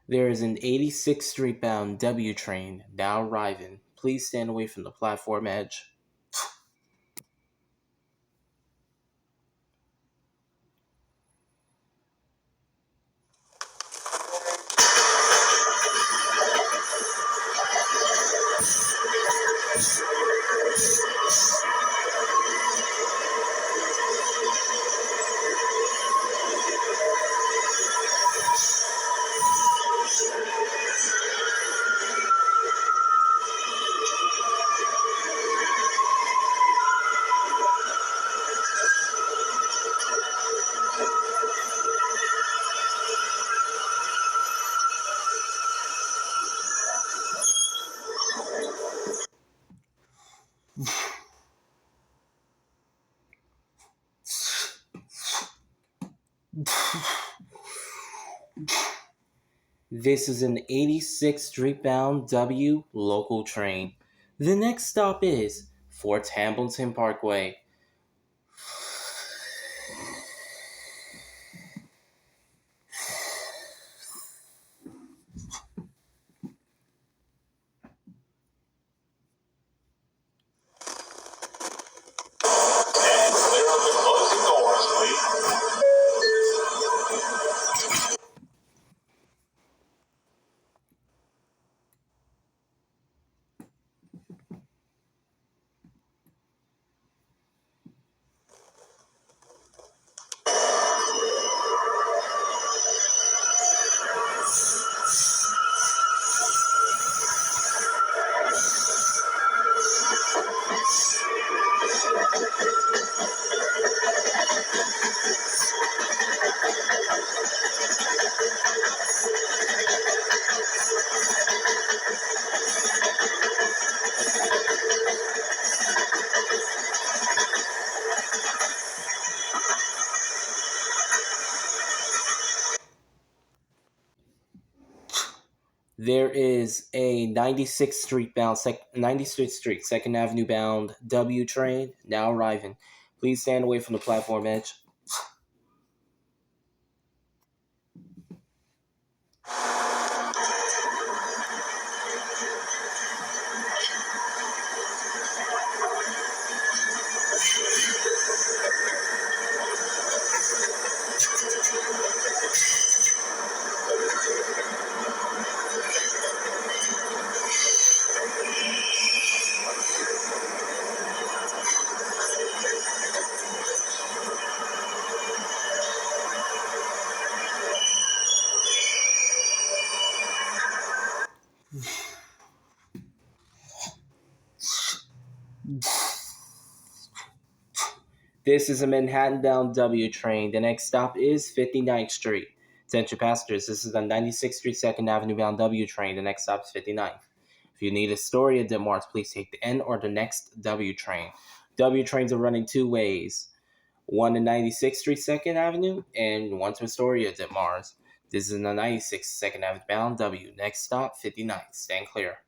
There is an 86th Street bound W train now arriving. Please stand away from the platform edge. This is an 86th Street bound W local train. The next stop is Fort Hamilton Parkway. Clear of the closing doors, please. There is a 96th Street bound 96th Street 2nd Avenue bound W train now arriving. Please stand away from the platform edge. This is a Manhattan bound W train. The next stop is 59th Street. Attention passengers, this is the 96th Street 2nd Avenue bound W train. The next stop is 59th. If you need Astoria Ditmars, please take the N or the next W train. W trains are running two ways. One to 96th Street 2nd Avenue and one to Astoria Ditmars. This is the 96th 2nd Avenue bound W. Next stop, 59th. Stand clear.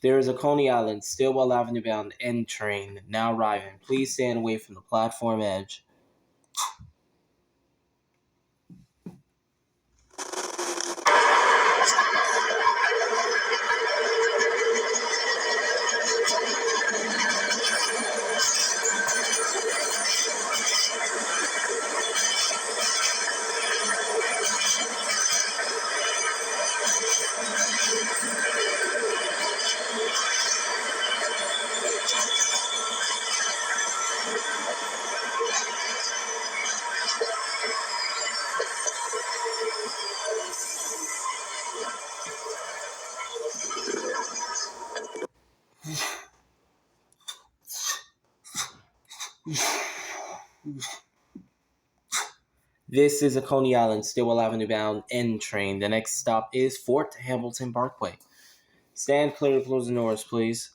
There is a Coney Island, Stillwell Avenue bound N train now arriving. Please stand away from the platform edge. This is a Coney Island, Stillwell Avenue bound N train. The next stop is Fort Hamilton Parkway. Stand clear to closing doors, please.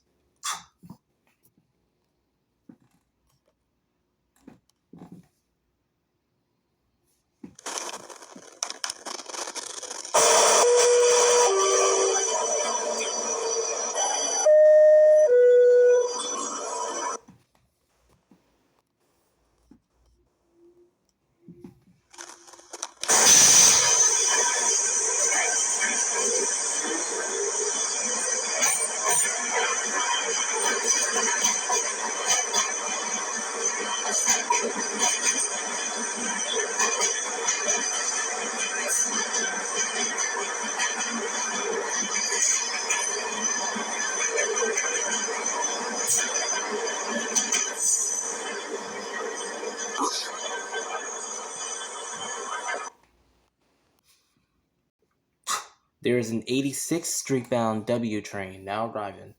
There is an 86th Street bound W train now arriving.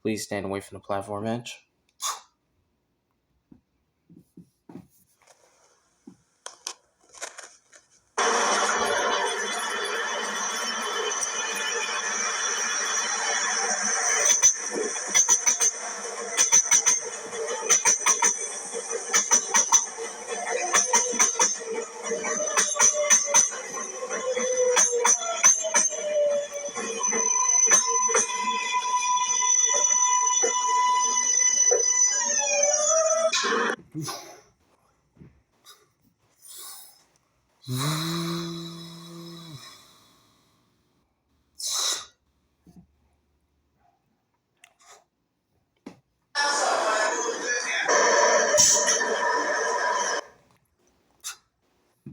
Please stand away from the platform edge.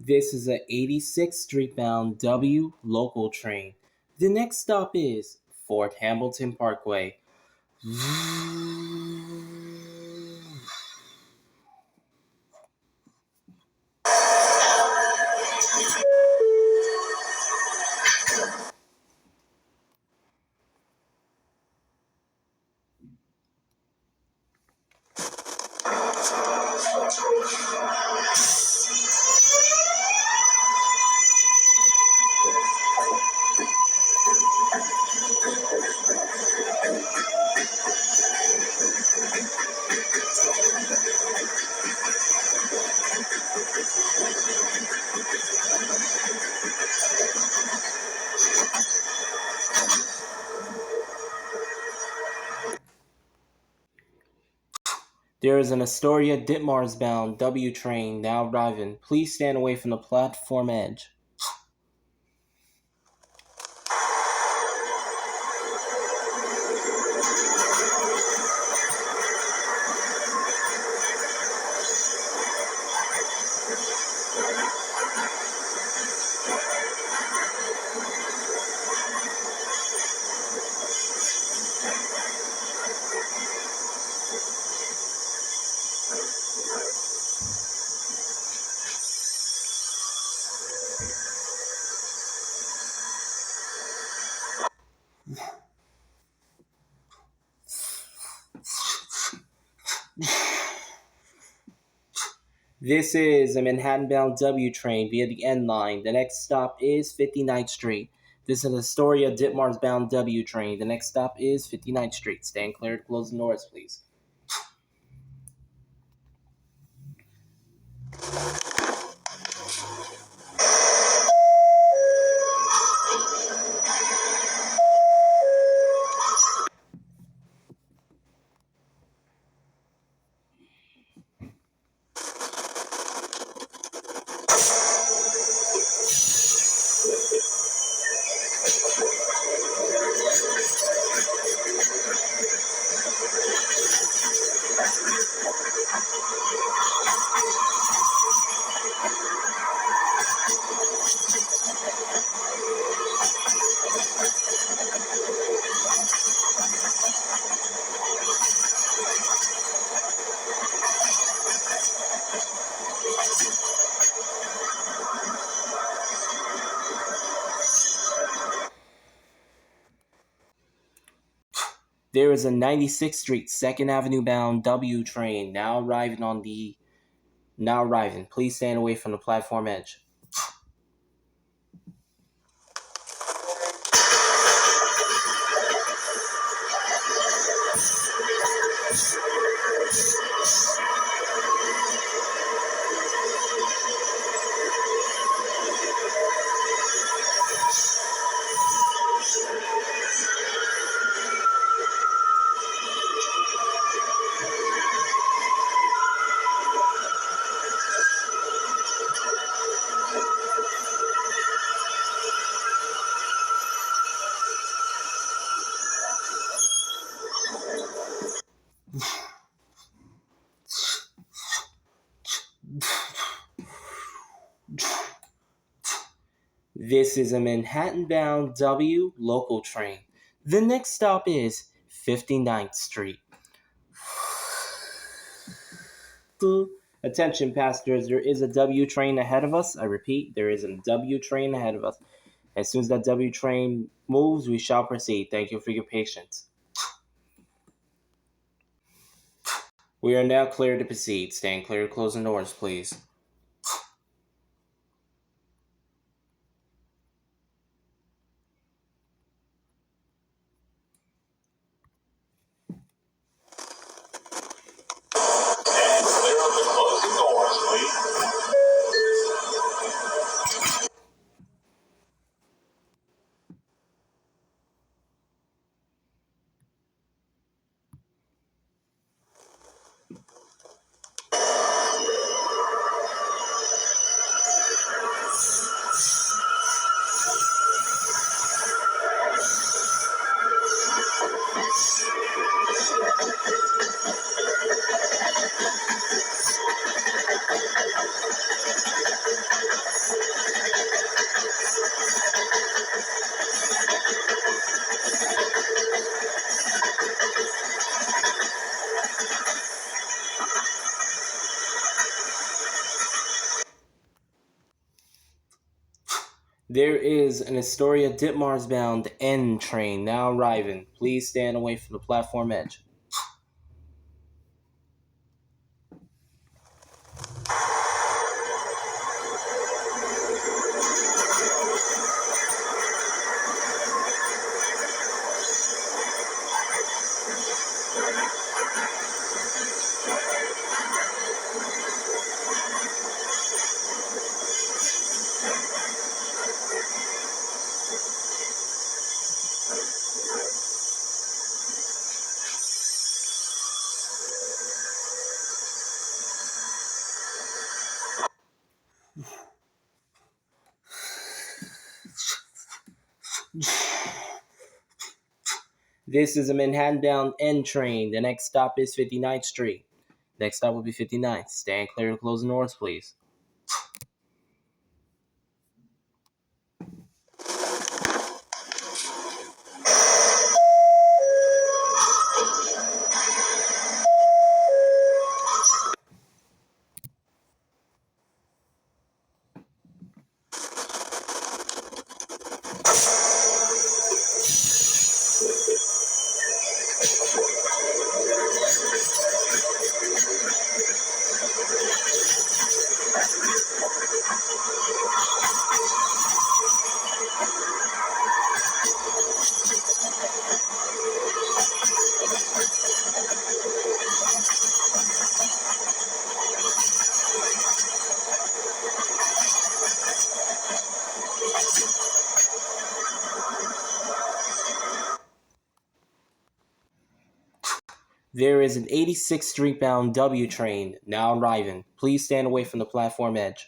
This is a 86th Street bound W local train. The next stop is Fort Hamilton Parkway. There is an Astoria Ditmars bound W train now arriving. Please stand away from the platform edge. This is a Manhattan-bound W train via the N line. The next stop is 59th Street. This is an Astoria Ditmars-bound W train. The next stop is 59th Street. Stand clear to close the doors, please. There is a 96th Street, 2nd Avenue bound W train now arriving. Please stand away from the platform edge. This is a Manhattan-bound W local train. The next stop is 59th Street. Attention passengers, there is a W train ahead of us. I repeat, there is a W train ahead of us. As soon as that W train moves, we shall proceed. Thank you for your patience. We are now clear to proceed. Stand clear of closing doors, please. Stand clear of the closing doors, please. There is an Astoria Ditmars bound N train now arriving. Please stand away from the platform edge. This is a Manhattan-bound N train. The next stop is 59th Street. Next stop will be 59th. Stand clear of closing doors, please. There is an 86th Street bound W train now arriving. Please stand away from the platform edge.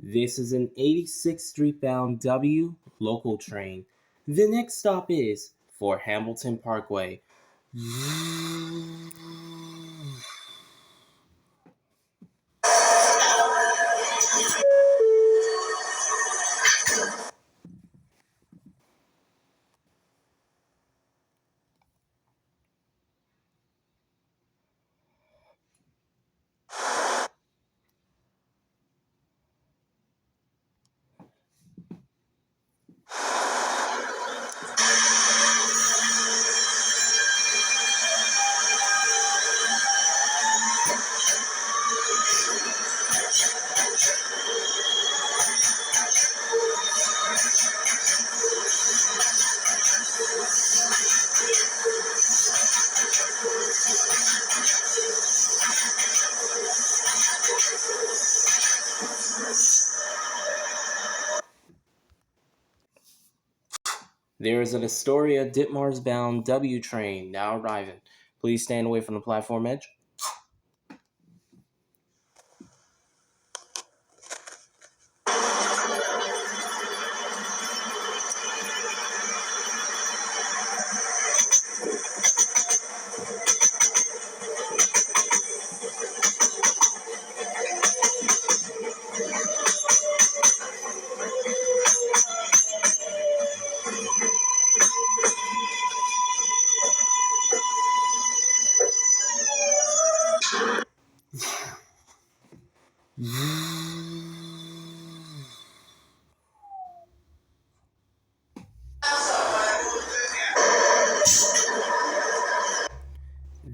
This is an 86th Street bound W local train. The next stop is Fort Hamilton Parkway. There is an Astoria Ditmars bound W train now arriving. Please stand away from the platform edge.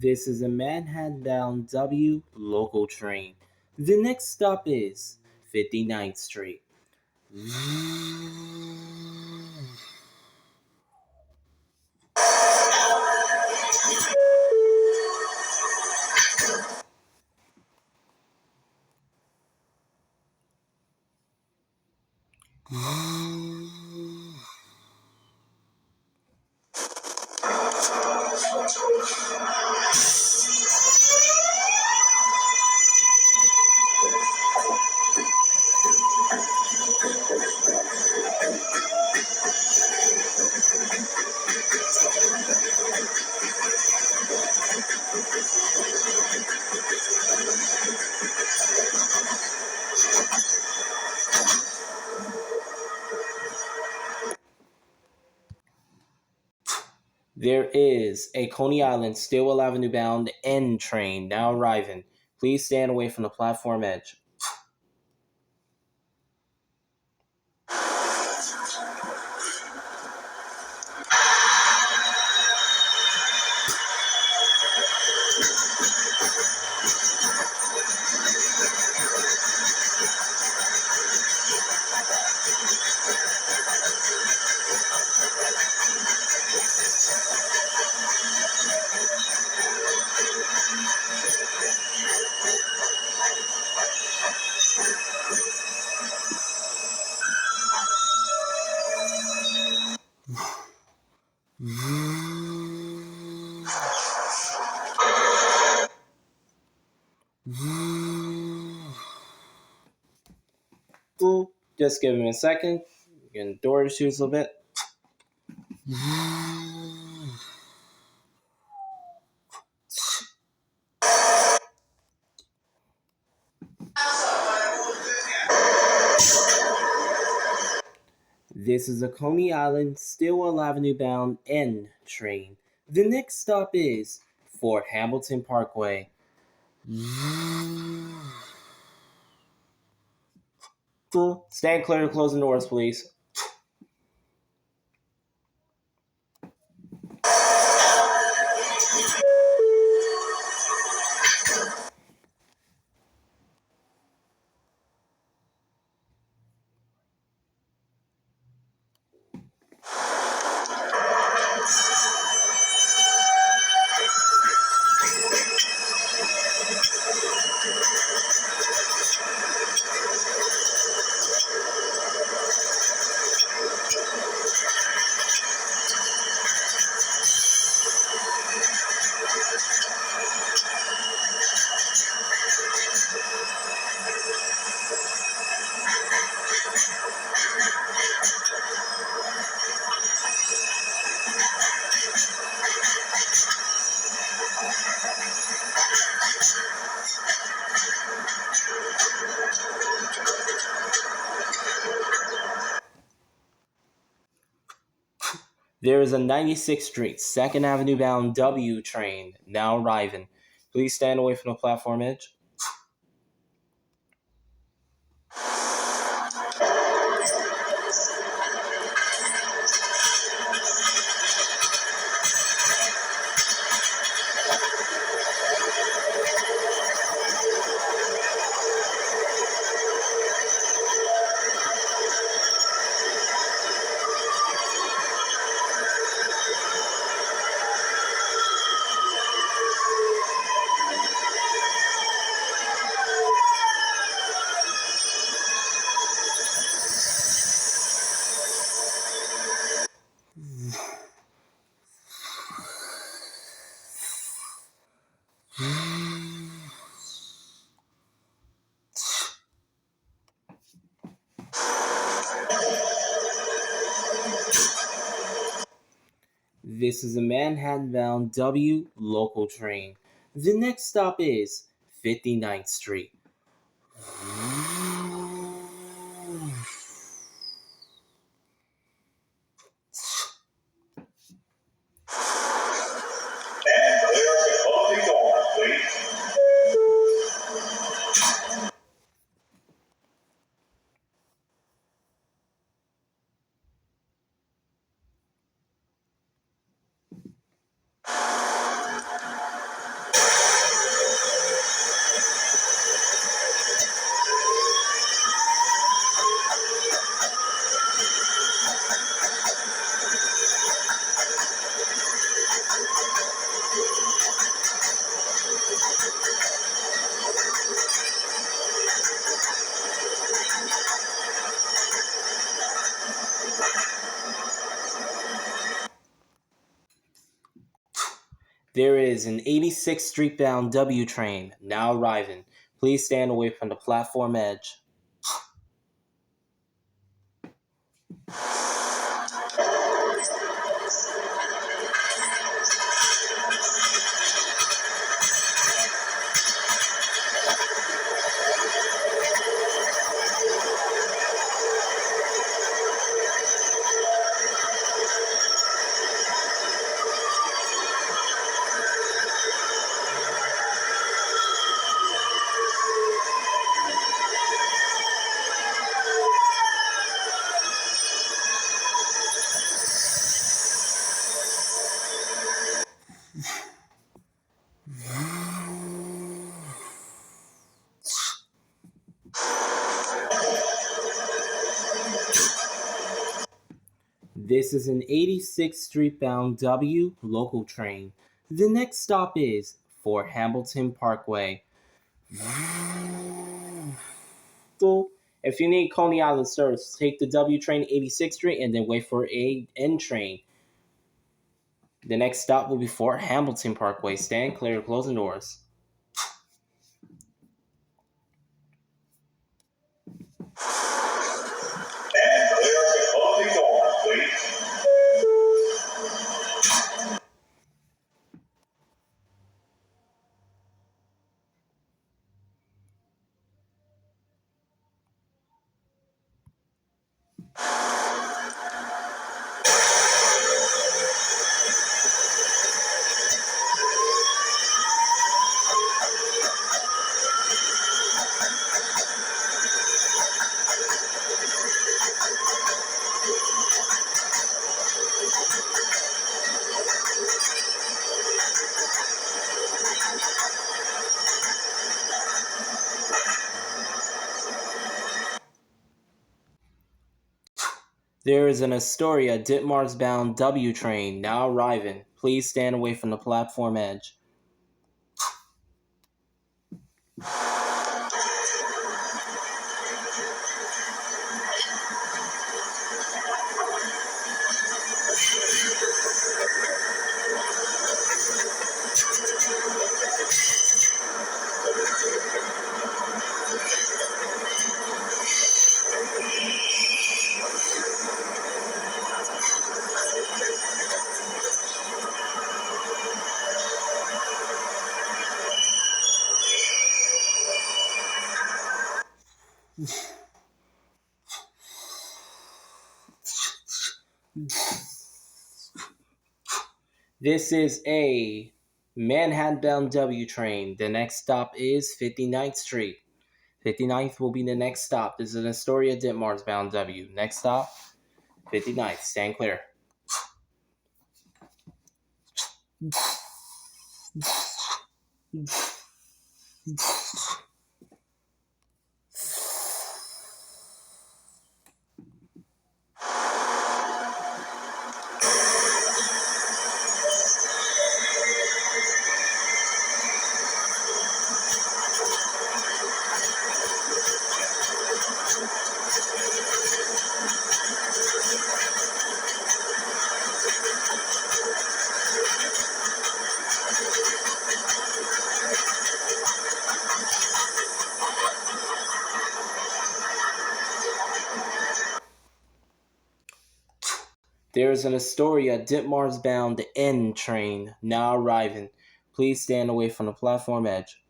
This is a Manhattan bound W local train. The next stop is 59th Street. There is a Coney Island Stillwell Avenue bound N train now arriving. Please stand away from the platform edge. Just give him a second. You can door his shoes a little bit. This is a Coney Island Stillwell Avenue bound N train. The next stop is Fort Hamilton Parkway. Stand clear of closing doors, please. There is a 96th Street, 2nd Avenue bound W train now arriving. Please stand away from the platform edge. This is a Manhattan-bound W local train. The next stop is 59th Street. And clear the closing doors, please. There is an 86th Street bound W train now arriving. Please stand away from the platform edge. This is an 86th Street bound W local train. The next stop is Fort Hamilton Parkway. So, if you need Coney Island service, take the W train 86th Street and then wait for a N train. The next stop will be Fort Hamilton Parkway. Stand clear of closing doors. And clear the closing doors, please. There is an Astoria Ditmars bound W train now arriving. Please stand away from the platform edge. This is a Manhattan-bound W train. The next stop is 59th Street. 59th will be the next stop. This is an Astoria Ditmars bound W. Next stop, 59th. Stand clear. There is an Astoria Ditmars bound N train now arriving. Please stand away from the platform edge.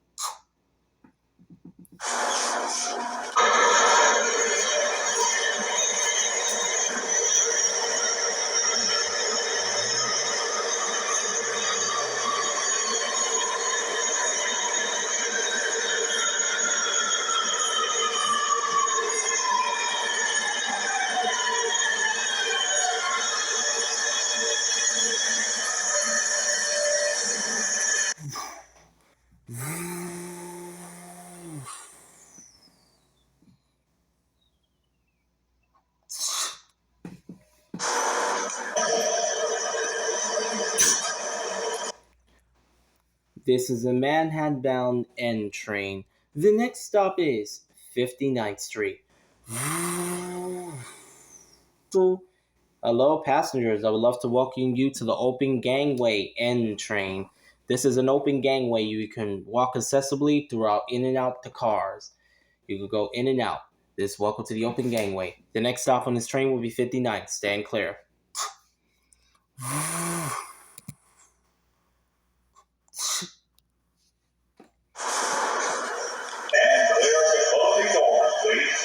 This is a Manhattan-bound N train. The next stop is 59th Street. Hello, passengers. I would love to welcome you to the open gangway N train. This is an open gangway. You can walk accessibly throughout in and out the cars. You can go in and out. This welcome to the open gangway. The next stop on this train will be 59th. Stand clear. And clear the closing doors, please.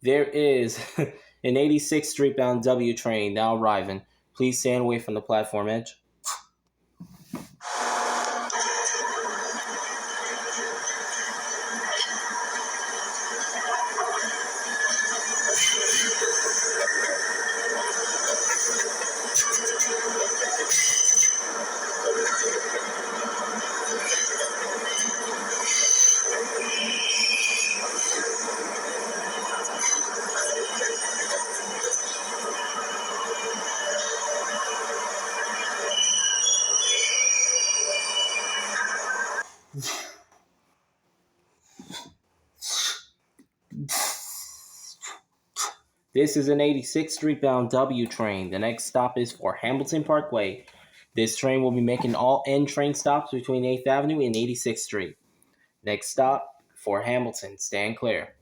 There is an 86th Street bound W train now arriving. Please stand away from the platform edge. This is an 86th Street bound W train. The next stop is for Hamilton Parkway. This train will be making all N train stops between 8th Avenue and 86th Street. Next stop for Hamilton. Stand clear.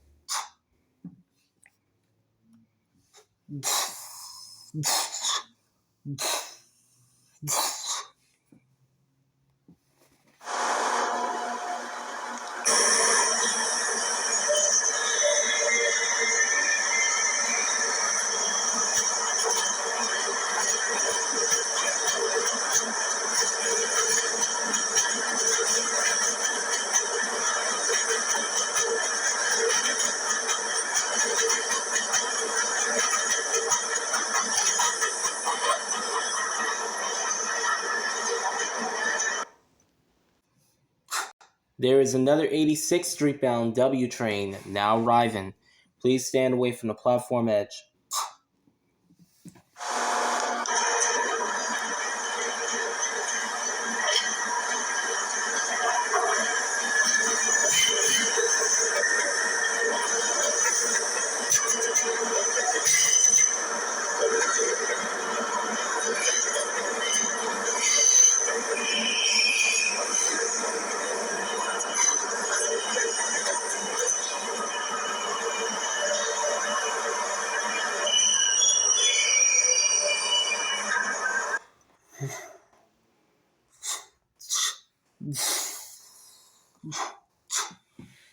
There is another 86th Street bound W train now arriving. Please stand away from the platform edge.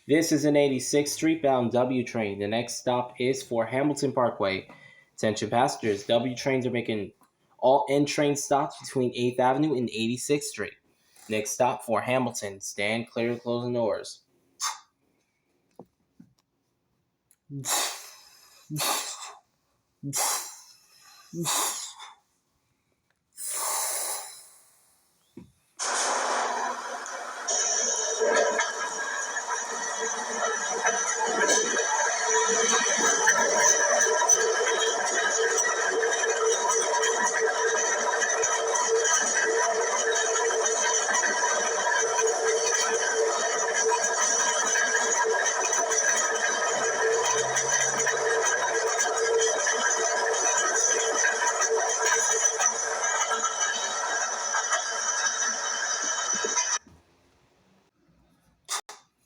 This is an 86th Street bound W train. The next stop is for Hamilton Parkway. Attention passengers, W trains are making all N train stops between 8th Avenue and 86th Street. Next stop for Hamilton. Stand clear of closing doors.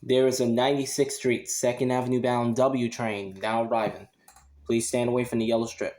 There is a 96th Street, 2nd Avenue bound W train now arriving. Please stand away from the yellow strip.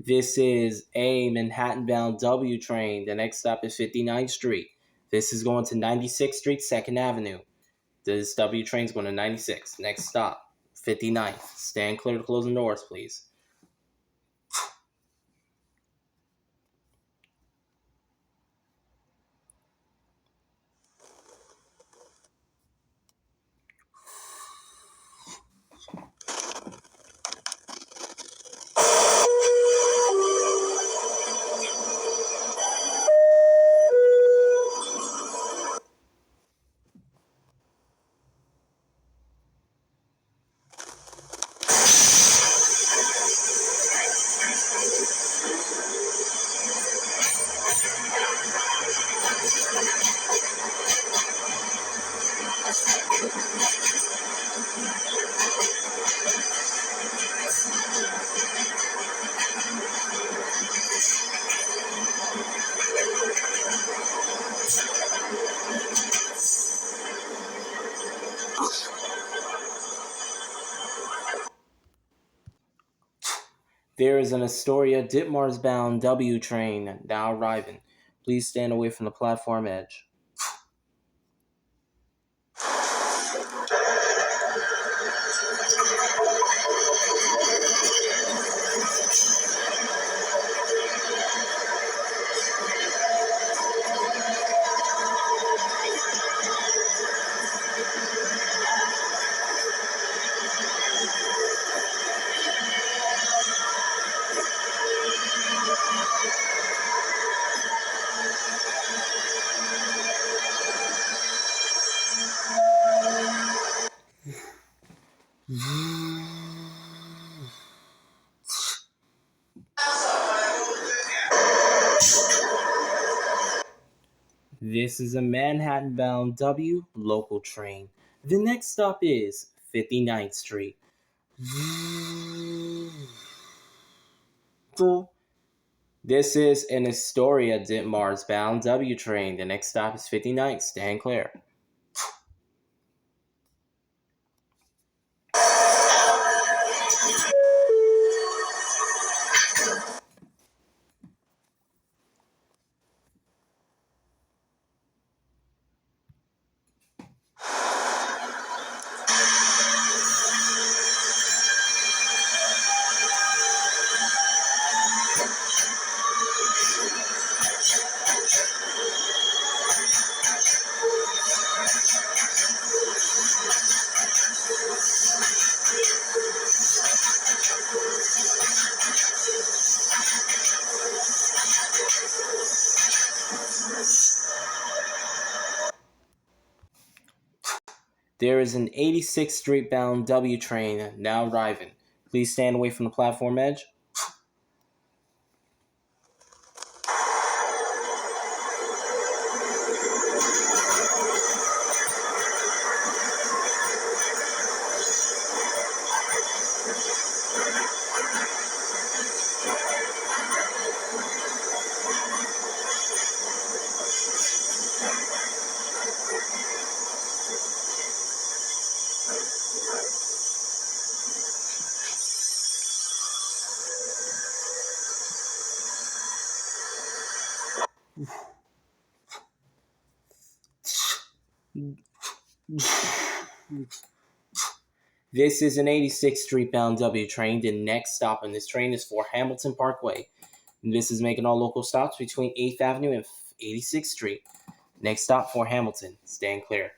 This is a Manhattan-bound W train. The next stop is 59th Street. This is going to 96th Street, 2nd Avenue. This W train is going to 96th. Next stop, 59th. Stand clear to closing doors, please. There is an Astoria Ditmars bound W train now arriving. Please stand away from the platform edge. This is a Manhattan-bound W local train. The next stop is 59th Street. This is an Astoria Ditmars bound W train. The next stop is 59th. Stand clear. There is an 86th Street bound W train now arriving. Please stand away from the platform edge. This is an 86th Street bound W train. The next stop on this train is for Hamilton Parkway. This is making all local stops between 8th Avenue and 86th Street. Next stop for Hamilton. Stand clear.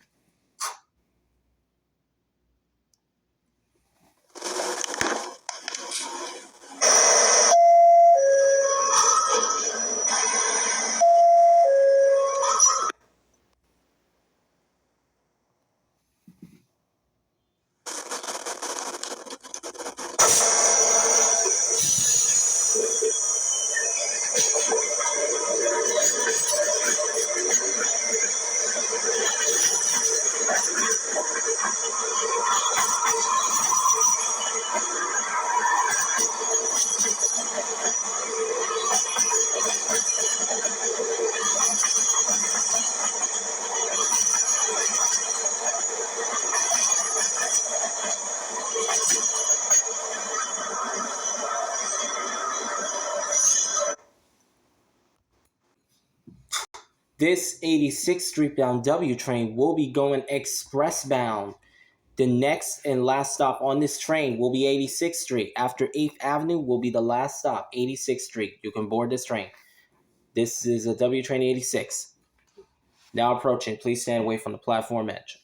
This 86th Street bound W train will be going express bound. The next and last stop on this train will be 86th Street. After 8th Avenue will be the last stop, 86th Street. You can board this train. This is a W train 86. Now approaching. Please stand away from the platform edge.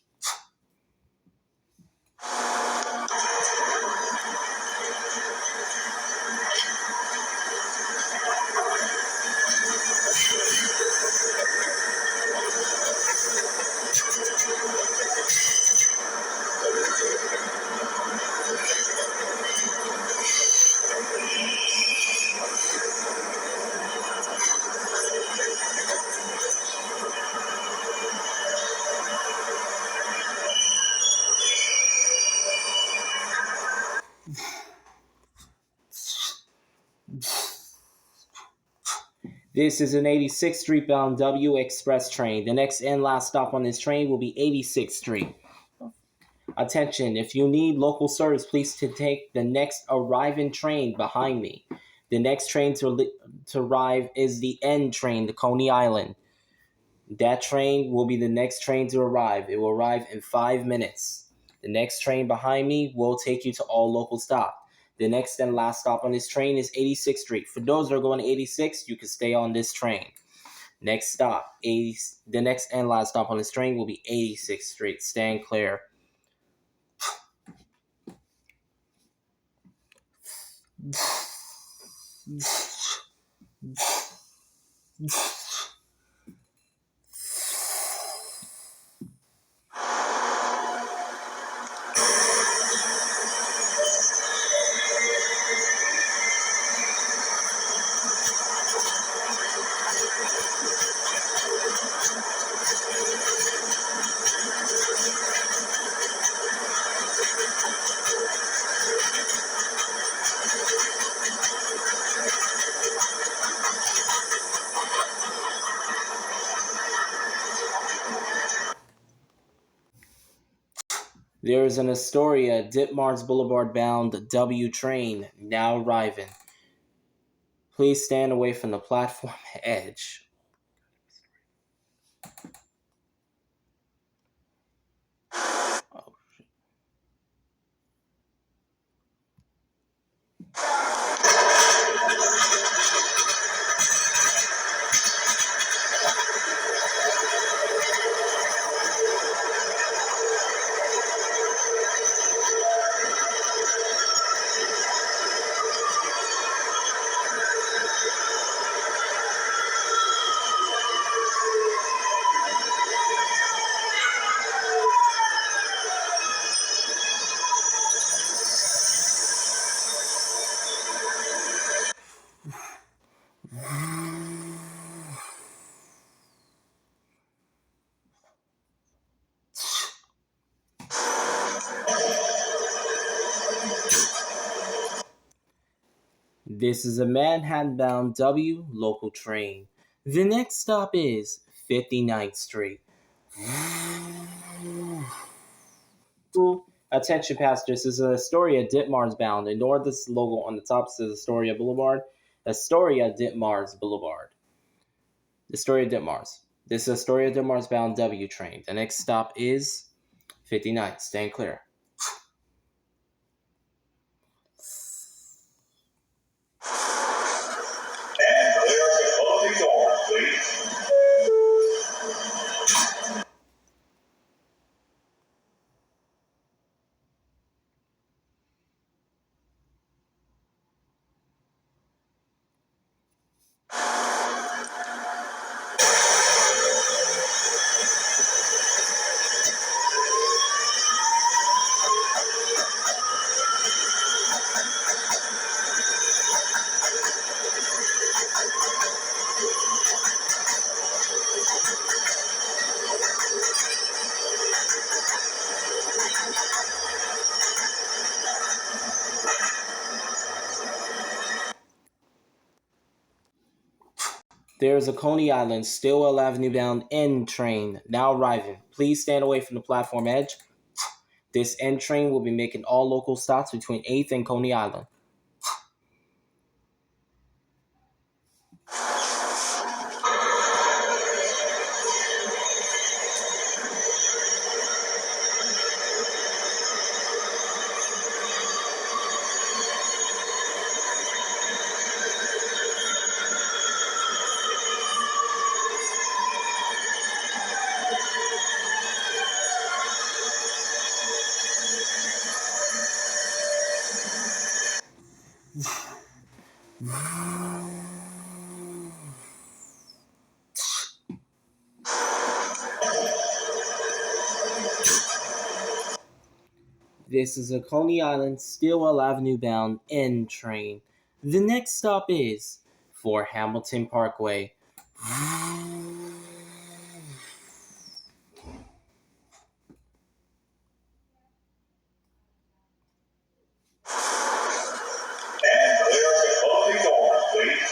This is an 86th Street bound W Express train. The next and last stop on this train will be 86th Street. Attention, if you need local service, please to take the next arriving train behind me. The next train to arrive is the N train to Coney Island. That train will be the next train to arrive. It will arrive in 5 minutes. The next train behind me will take you to all local stop. The next and last stop on this train is 86th Street. For those that are going to 86, you can stay on this train. Next stop, the next and last stop on this train will be 86th Street. Stand clear. There is an Astoria Ditmars Boulevard bound W train now arriving. Please stand away from the platform edge. This is a Manhattan-bound W local train. The next stop is 59th Street. Attention passengers, this is Astoria Ditmars bound. Ignore this logo on the top says Astoria Boulevard. Astoria Ditmars Boulevard. Astoria Ditmars. This is Astoria Ditmars bound W train. The next stop is 59th. Stand clear. And clear the closing doors, please. There is a Coney Island, Stillwell Avenue bound N train now arriving. Please stand away from the platform edge. This N train will be making all local stops between 8th and Coney Island. This is a Coney Island Stillwell Avenue bound N train. The next stop is for Hamilton Parkway. And clear the closing doors, please.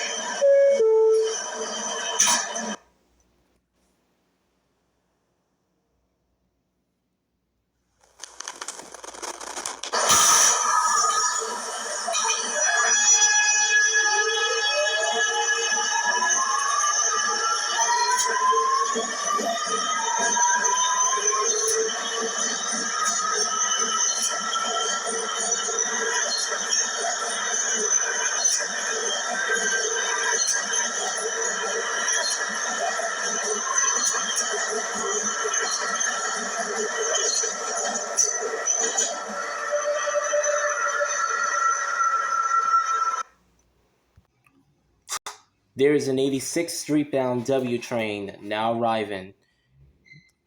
There is an 86th Street bound W train now arriving.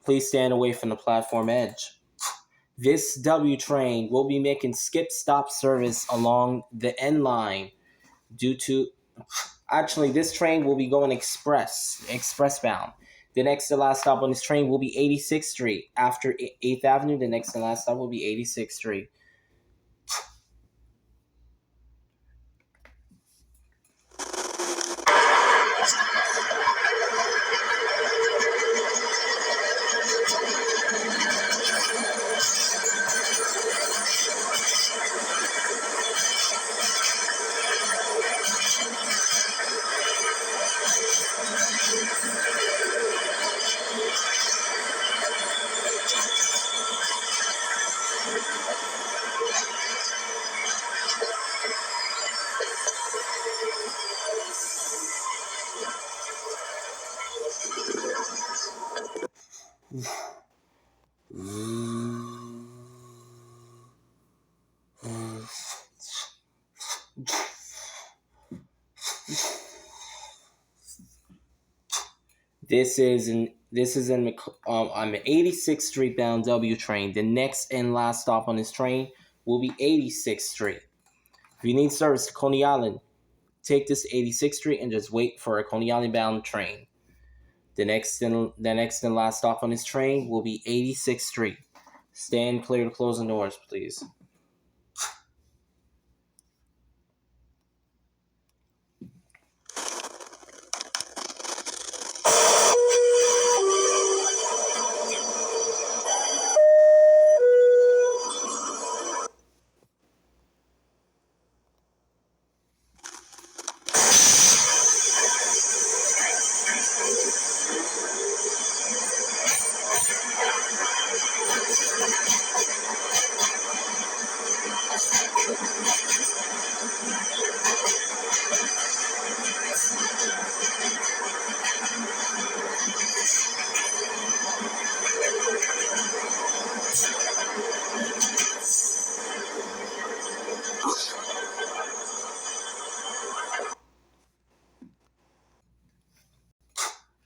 Please stand away from the platform edge. This W train will be making skip stop service along the N line due to this train will be going express bound. The next to last stop on this train will be 86th Street. After 8th Avenue, the next to last stop will be 86th Street. This is an 86th Street bound W train. The next and last stop on this train will be 86th Street. If you need service to Coney Island, take this 86th Street and just wait for a Coney Island bound train. The next and last stop on this train will be 86th Street. Stand clear to closing doors, please.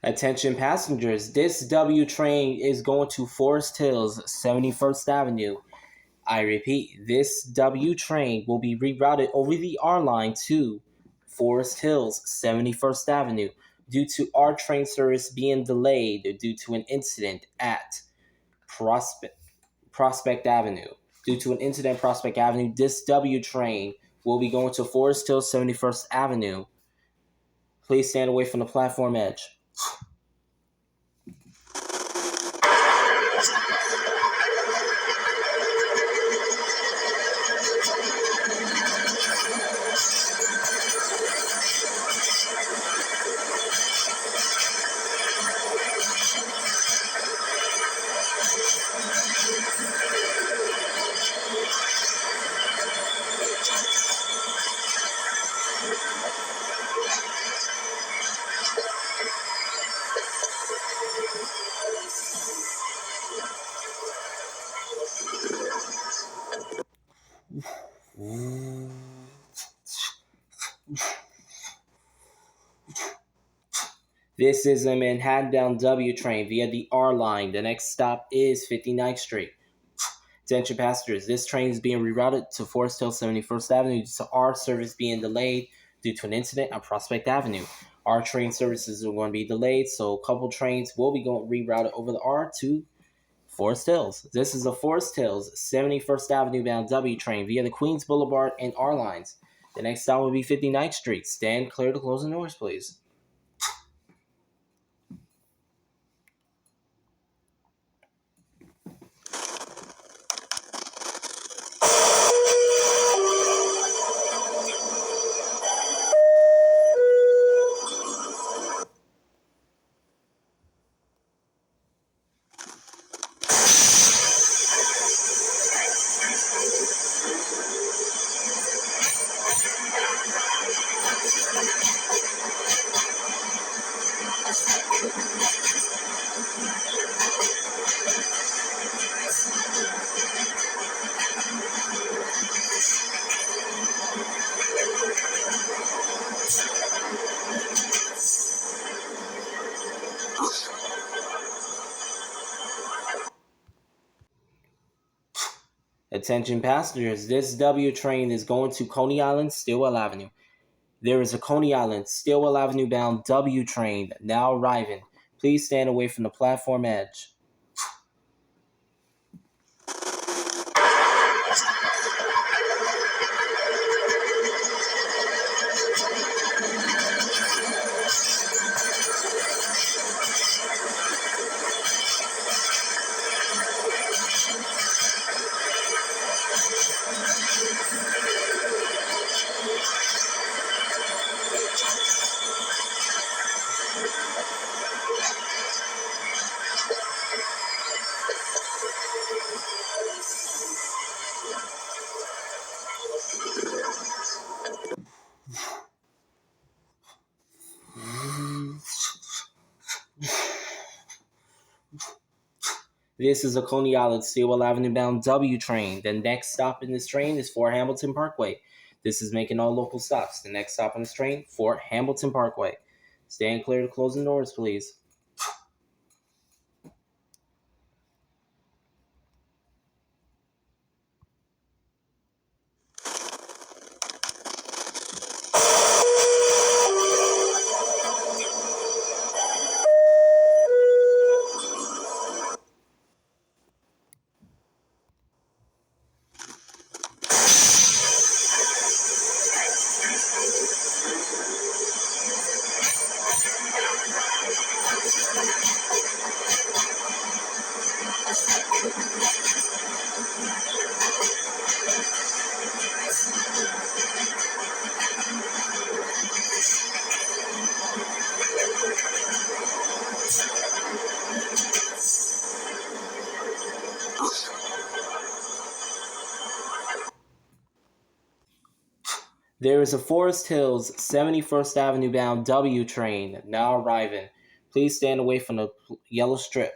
Attention passengers, this W train is going to Forest Hills, 71st Avenue. I repeat, this W train will be rerouted over the R line to Forest Hills, 71st Avenue, due to R train service being delayed due to an incident at Prospect Avenue. Due to an incident at Prospect Avenue, this W train will be going to Forest Hills, 71st Avenue. Please stand away from the platform edge. This is a Manhattan-bound W train via the R line. The next stop is 59th Street. Attention passengers, this train is being rerouted to Forest Hill 71st Avenue due to our service being delayed due to an incident on Prospect Avenue. Our train services are going to be delayed, so a couple trains will be going rerouted over the R to Forest Hills. This is a Forest Hills 71st Avenue bound W train via the Queens Boulevard and R lines. The next stop will be 59th Street. Stand clear to closing doors, please. Attention passengers, this W train is going to Coney Island, Stillwell Avenue. There is a Coney Island, Stillwell Avenue bound W train now arriving. Please stand away from the platform edge. This is a Coney Island, Stillwell Avenue bound W train. The next stop in this train is Fort Hamilton Parkway. This is making all local stops. The next stop on this train, Fort Hamilton Parkway. Stand clear to closing doors, please. There is a Forest Hills 71st Avenue bound W train now arriving. Please stand away from the yellow strip.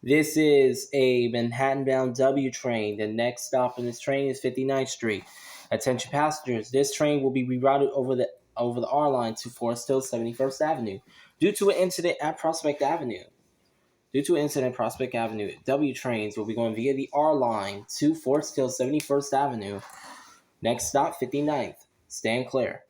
This is a Manhattan-bound W train. The next stop in this train is 59th Street. Attention passengers, this train will be rerouted over the R line to Forest Hill 71st Avenue due to an incident at Prospect Avenue. W trains will be going via the R line to Forest Hill 71st Avenue. Next stop, 59th. Stand clear.